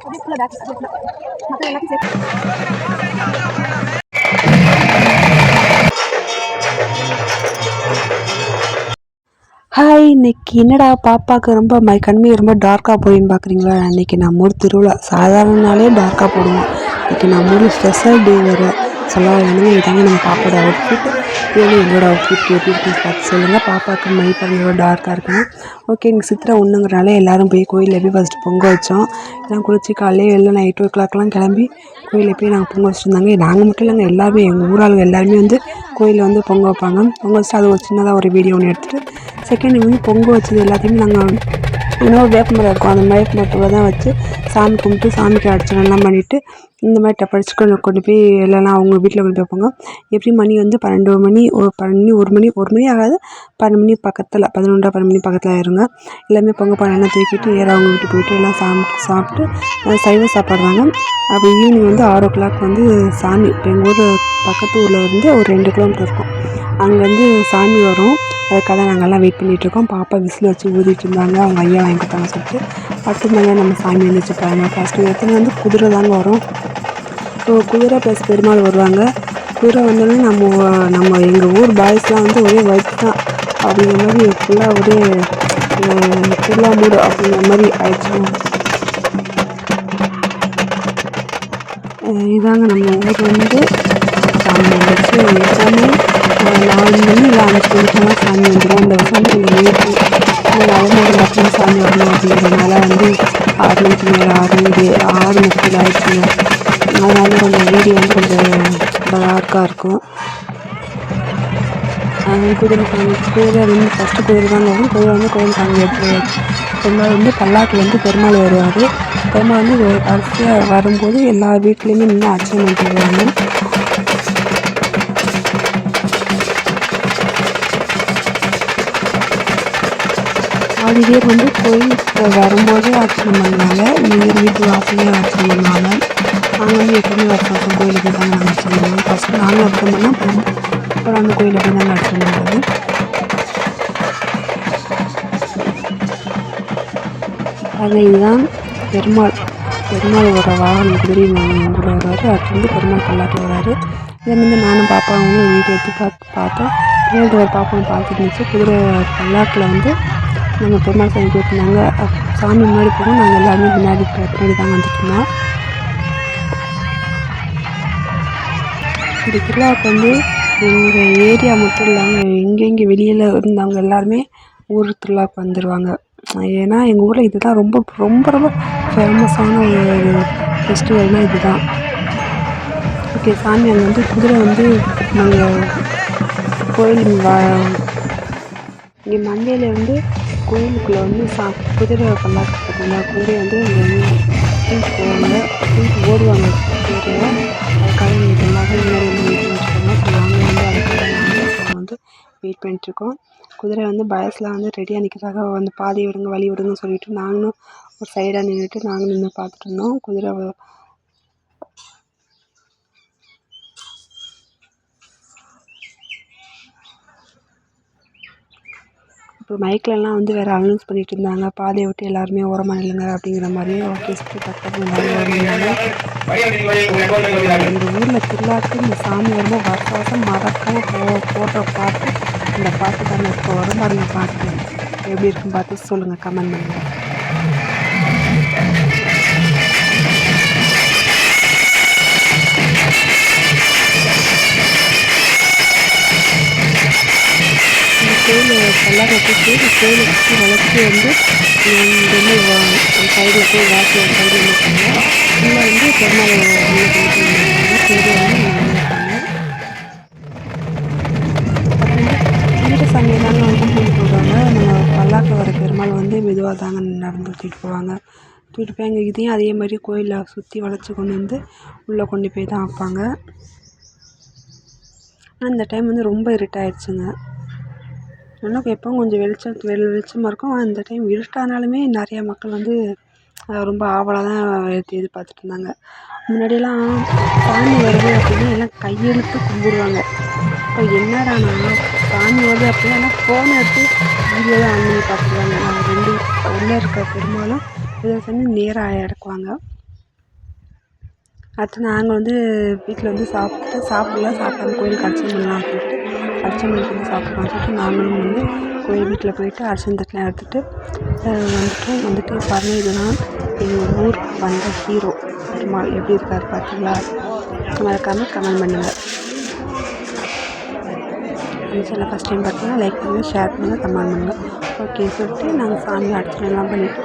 Hi, இன்னைக்கு என்னடா பாப்பாவுக்கு ரொம்ப கண்மை ரொம்ப டார்க்காக போயின்னு பார்க்குறீங்களா? இன்றைக்கி நம்ம ஊர் திருவிழா. சாதாரண நாளே டார்க்காக போடுவோம். இன்றைக்கி நம்ம ஊர் ஸ்பெஷல் டே வேறு சொல்ல வேணுங்க. இதாங்க நம்ம பாப்பாவோட அவுட்ஃபிட். இது எங்களோட அவுட்ஃபிட் எப்படி இருக்குன்னு பார்த்து சொல்லுங்கள். பாப்பாவுக்கு மை பண்ண டார்க்காக இருக்குங்க. ஓகே, இன்றைக்கி சித்திரை ஒன்றுங்கிறனால எல்லோரும் போய் கோயிலில் போய் ஃபஸ்ட்டு பொங்கல் வச்சோம். எல்லாம் குளிச்சு காலையில் எல்லாம் 8 o'clock கிளம்பி கோயிலில் போய் நாங்கள் பொங்கல் வச்சுருந்தாங்க. நாங்கள் மட்டும் இல்லைங்க, எல்லாருமே எங்கள் ஊராளுங்க எல்லாருமே வந்து கோயிலில் வந்து பொங்கல் வைப்பாங்க. பொங்கல் வச்சுட்டு அது ஒரு சின்னதாக ஒரு வீடியோ ஒன்று எடுத்துகிட்டு செகண்ட் வந்து பொங்கல் வச்சது எல்லாத்தையுமே நாங்கள் இன்னும் வேப்பமரம் இருக்கும், அந்த வேப்பமரத்தில் தான் வச்சு சாமி கும்பிட்டு சாமிக்கு அர்ச்சனைலாம் பண்ணிவிட்டு இந்த மாதிரி டப்படிச்சு கொண்டு போய் எல்லாம் அவங்க வீட்டில் கொண்டு வைப்பாங்க. எப்படி மணி வந்து 12 மணி, ஒரு மணி ஆகாது, 12 மணி பக்கத்தில் 11 மணி பக்கத்தில் ஆயிருங்க. எல்லாமே பொங்கல் பானைலாம் தூக்கிட்டு நேராக அவங்க வீட்டுக்கு போயிட்டு எல்லாம் சாப்பிட்டு சைவ சாப்பிட்றாங்க. அப்போ ஈவினிங் வந்து 6 o'clock வந்து சாமி இப்போ எங்கள் ஊர் பக்கத்து ஊரில் இருந்து ஒரு 2 கிலோமீட்டர் இருக்கும், அங்கேருந்து சாமி வரும். அதுக்காக நாங்கள்லாம் வெயிட் பண்ணிகிட்ருக்கோம். பாப்பா விசில் வச்சு ஊதிட்டு இருந்தாங்க. அவங்க ஐயா வாங்கி கொடுத்தாங்க சொல்லிட்டு பட்டுமேலே நம்ம சாமி வந்துச்சு பாருங்க. ஃபஸ்ட்டு இடத்துல வந்து குதிரை தாங்க வரும். ஸோ குதிரை ப்ளஸ் பெருமாள் வருவாங்க. குதிரை வந்தோடனே நம்ம எங்கள் ஊர் பாய்ஸ்லாம் வந்து ஒரே ஒயிட் தான் அப்படிங்கிற மாதிரி ஃபுல்லாக ஒரே திருவிழா மூடு அப்படிங்கிற மாதிரி ஆயிடுச்சு. இதாங்க நம்ம ஊர் வந்து சாமி வந்துச்சு. எப்போவுமே 4 மணி இல்லை 5 மணிக்கெல்லாம் சாமி வந்துடும். இந்த வருஷம் வந்து கொஞ்சம் லேட்டு, நவம்பர் மாதம் சாமி வரணும் அப்படிங்கிறதுனால வந்து 6 மணிக்கு மேலே 6:30 ஆயிடுச்சுங்க. அதனால கொஞ்சம் வீடியோ வந்து கொஞ்சம் டார்க்காக இருக்கும். குதிரை வந்து ஃபஸ்ட்டு குதிரை தாங்க வரும். குதிரை வந்து கோயில் சாமி எடுத்து பெருமாள் வந்து பல்லாக்கில் வந்து பெருமாள் வருவார். பெருமாள் வந்து கடைசியாக வரும்போது எல்லா வீட்லேயுமே நின்று அர்ச்சனை பண்ணிடுவாங்க. பாதி பேர் வந்து கோயிலுக்கு வரும்போதே அர்ச்சனை பண்ணுவாங்க, எங்கள் வீட்டு வாசலையே அர்ச்சனை பண்ணுவாங்க. நாங்கள் வந்து எப்பவுமே வருஷம் கோயிலுக்கு போய் தாங்க நாங்கள் அர்ச்சனை பண்ணுவோம். ஃபஸ்ட்டு நாங்கள் அர்ச்சனை பண்ணால் அப்புறம் அந்த கோயிலில் போய் நாங்கள் அர்ச்சனை பண்ணுறது. அது இதுதான் பெருமாளோட வாகனம் குதிரை எங்கள் கூட வருவார். அடுத்து வந்து பெருமாள் பல்லாட்டில் வர்றாரு. இதை வந்து நானும் பாப்பாவும் வீடியோ எடுத்து பார்த்தோம். பின்னாடி ஒரு பாப்பாவும் பார்த்துட்டு இருந்துச்சு. குதிரை பல்லாட்டில் வந்து நம்ம பெருமாள் சாமி போயிருந்தாங்க. சாமி முன்னாடி போகும், நாங்கள் எல்லாருமே பின்னாடி தான் வந்துட்டு இருந்தோம். இந்த திருவிழாவுக்கு வந்து எங்கள் ஏரியா மட்டும் இல்லாமல் எங்கெங்கே வெளியில் இருந்தவங்க எல்லாருமே ஊர் திருவிழாவுக்கு வந்துடுவாங்க. ஏன்னா எங்கள் ஊரில் இதுதான் ரொம்ப ரொம்ப ரொம்ப ஃபேமஸான ஒரு ஃபெஸ்டிவல்னால் இது தான். ஓகே, சாமி அங்கே வந்து குதிரை வந்து நாங்கள் கோயில் இங்கே மந்தையில் வந்து கோயிலுக்குள்ளே வந்து குதிரை பல்லாக்கு பார்த்தீங்களா, குதிரையை வந்து தூக்கி போவாங்க, தூக்கி ஓடுவாங்க குதிரையை. அதுக்காக எங்களுக்கு எல்லாரும் முன்னாடி வந்து வெயிட் பண்ணிட்டுருக்காங்க. ஸோ நாங்கள் வந்து அதுக்காக வந்து வெயிட் பண்ணிட்டுருக்கோம். குதிரை வந்து பயஸ்லாம் வந்து ரெடியாக நிற்கிறதாக வந்து பாதி விடுங்க வழி விடுங்கன்னு சொல்லிவிட்டு நாங்களும் ஒரு சைடாக நின்றுட்டு நாங்களும் நின்று பார்த்துட்டு இருந்தோம். குதிரை இப்போ மைக்கிலலாம் வந்து வேறு அனௌன்ஸ் பண்ணிகிட்டு இருந்தாங்க, பாதையை விட்டு எல்லாருமே ஓரமாக நில்லுங்க அப்படிங்கிற மாதிரியே ஓகே சுற்றி பக்கத்தில் இருந்தாங்க. எங்கள் ஊரில் திருவிழாக்கு இந்த சாமி வரும்போது வருஷம் மறக்காமல் போடுற பாட்டு இந்த பாட்டு தானே. இப்போ வரும் பாருங்க பாட்டு எப்படி இருக்குன்னு பார்த்து சொல்லுங்கள், கமெண்ட் பண்ணுங்கள். கோயில் பல்லாக்க தூக்கி கோயிலை சுற்றி வளர்ச்சி வந்து இங்கேருந்து சைடில் போய் வாசி சைடு வந்துருக்காங்க. ஃபுல்லாக வந்து பெருமாள் உள்ள போயிட்டு வந்துருக்காங்க. கோயிலை வந்து வந்துருக்காங்க. இந்த சாமியை தாங்க வந்து தூக்கிட்டு போவாங்க. நம்ம பல்லாக்கில் வர பெருமாள் வந்து மெதுவாக தாங்க நடந்து தூக்கிட்டு போவாங்க. தூக்கிட்டு போய் அங்கே இதையும் அதே மாதிரி கோயிலில் சுற்றி வளைச்சி கொண்டு வந்து உள்ளே கொண்டு போய் தான் வைப்பாங்க. ஆனால் இந்த டைம் வந்து ரொம்ப இருட்டாயிடுச்சுங்க. ஆனால் எப்போவும் கொஞ்சம் வெளிச்சமாக இருக்கும். ஆனால் இந்த டைம் இருட்டானாலுமே நிறையா மக்கள் வந்து ரொம்ப ஆவலாக தான் எதிர்பார்த்துட்டு இருந்தாங்க. முன்னாடியெல்லாம் சாமி வருது அப்படின்னா எல்லாம் கையெழுத்து கும்பிடுவாங்க. இப்போ என்னடானா சாமி வருது அப்படின்னா எல்லாம் ஃபோனை எடுத்து வீடியோ தான் ஆன் பண்ணி பார்த்துருவாங்க. நாங்கள் உள்ளே இருக்க பெருமாளும் சாமி நேராக இறக்குவாங்க. அடுத்து நாங்கள் வந்து வீட்டில் வந்து சாப்பிடாம கோயிலுக்கு அர்ச்சனை பண்ணலாம் சொல்லிட்டு அர்ச்சனை பண்ணிட்டு வந்து சாப்பிட்லான்னு சொல்லிட்டு நாங்களும் வந்து கோயில் வீட்டில் போயிட்டு அர்ச்சனை தட்டெலாம் எடுத்துகிட்டு வந்துட்டு பாருங்கள் இதுதான் எங்கள் ஊர் வந்த ஹீரோ பெருமாள் எப்படி இருக்கார் பார்த்தீங்களா? மறக்காமல் கமெண்ட் பண்ணுங்கள். அந்த சேனல் ஃபஸ்ட் டைம் பார்த்தீங்கன்னா லைக் பண்ணுங்கள், ஷேர் பண்ணுங்கள், கமெண்ட் பண்ணுங்கள். ஓகே சொல்லிட்டு நாங்கள் சாமி அர்ச்சனைலாம் பண்ணிவிட்டு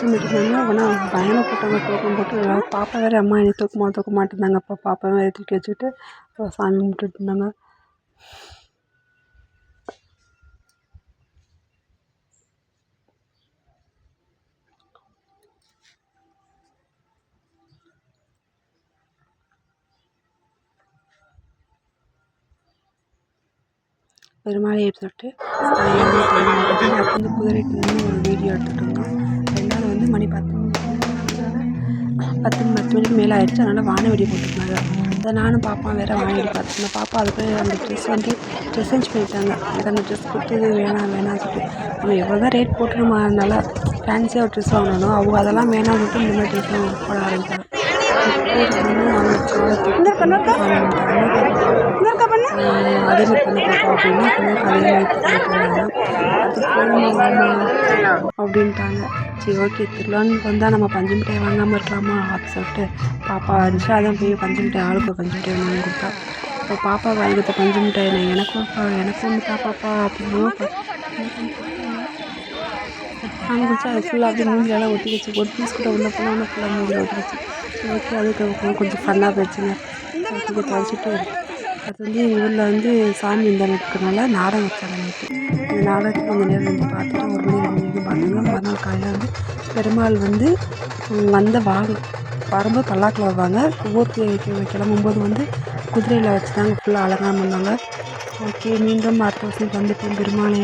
இருந்தாங்க. ஆனால் பயணம் போட்டவங்க தூக்கம் போட்டு எல்லோரும் பாப்பா வேறு அம்மா என்னை தூக்க மாட்டேந்தாங்க. அப்போ பாப்பா வேறு தூக்கி வச்சுக்கிட்டு சாமி கும்பிட்டுட்டு இருந்தாங்க. பெருமாளை சொல்லிட்டு அப்போ வந்து குதிரைக்கு ஒரு வீடியோ எடுத்துகிட்டு இருந்தோம். ரெண்டாவது வந்து மணி 10 மணிக்கு மேலே ஆகிடுச்சு. அதனால் வானவெடி போட்டுருந்தாங்க. அதை நானும் பாப்பா வேறு வானவெடி பார்த்துருந்தேன். பாப்பா அதுக்கு அந்த ட்ரெஸ் வந்து சேஞ்ச் பண்ணிட்டாங்க. எனக்கு அந்த ட்ரெஸ் கொடுத்தது வேணாம்னு சொல்லிட்டு நம்ம எவ்வளோ தான் ரேட் போட்டு நம்ம நல்லா ஃபேன்சியாக ஒரு ட்ரெஸ் வாங்கணும். அவங்க அதெல்லாம் வேணாம் சொல்லிட்டு இந்த மாதிரி ட்ரெஸ்லாம் போட ஆரம்பித்தாங்க. அதே மாதிரி பண்ண பாப்பா அப்படின்னா அதே மாதிரி அப்படின்ட்டாங்க. சரி ஓகே திருவிழான்னு வந்தால் நம்ம பஞ்சு மிட்டாய் வாங்காமல் இருக்கலாமா அப்படின்னு சொல்லிட்டு பாப்பா இருந்துச்சு. அதான் போய் பஞ்சு மிட்டாய் ஆளுக்கு பஞ்சு மிட்டாய் வாங்கி கொடுத்தா. இப்போ பாப்பா வாங்கி கொடுத்த பஞ்சு மிட்டாய் நான் எனக்கும் வந்து பாப்பா அப்படின்னு வாங்கி கொடுத்தா அது ஃபுல்லாக அப்படியே மூஞ்சிலெல்லாம் ஒட்டி வச்சு ஒரு பீஸ் கூட உள்ள போனால் ஃபுல்லாக மூஞ்சில் ஒட்டி வச்சு ஓகே அதுக்கு கொஞ்சம் ஃபன்னாக போயிடுச்சுங்க. அதுக்கு துவைச்சிட்டு அது வந்து எங்கள் ஊரில் வந்து சாமி இருக்கிறனால நாடகம் வச்சாங்க. அந்த நாடகத்துக்கு கொஞ்சம் நேரம் வந்து பார்த்துட்டு 1 மணி 2 மணிக்கு பார்த்தாங்க. மறுநாள் காலையில் வந்து பெருமாள் வந்து வந்த வரும்போது பல்லாக்கில் வருவாங்க. ஊருக்கு கிளம்பும்போது வந்து குதிரையில் வச்சு தாங்க ஃபுல்லாக அலங்காரம் பண்ணாங்க. ஓகே மீண்டும் அடுத்த வருஷம் சந்திப்போம் பெருமாளே.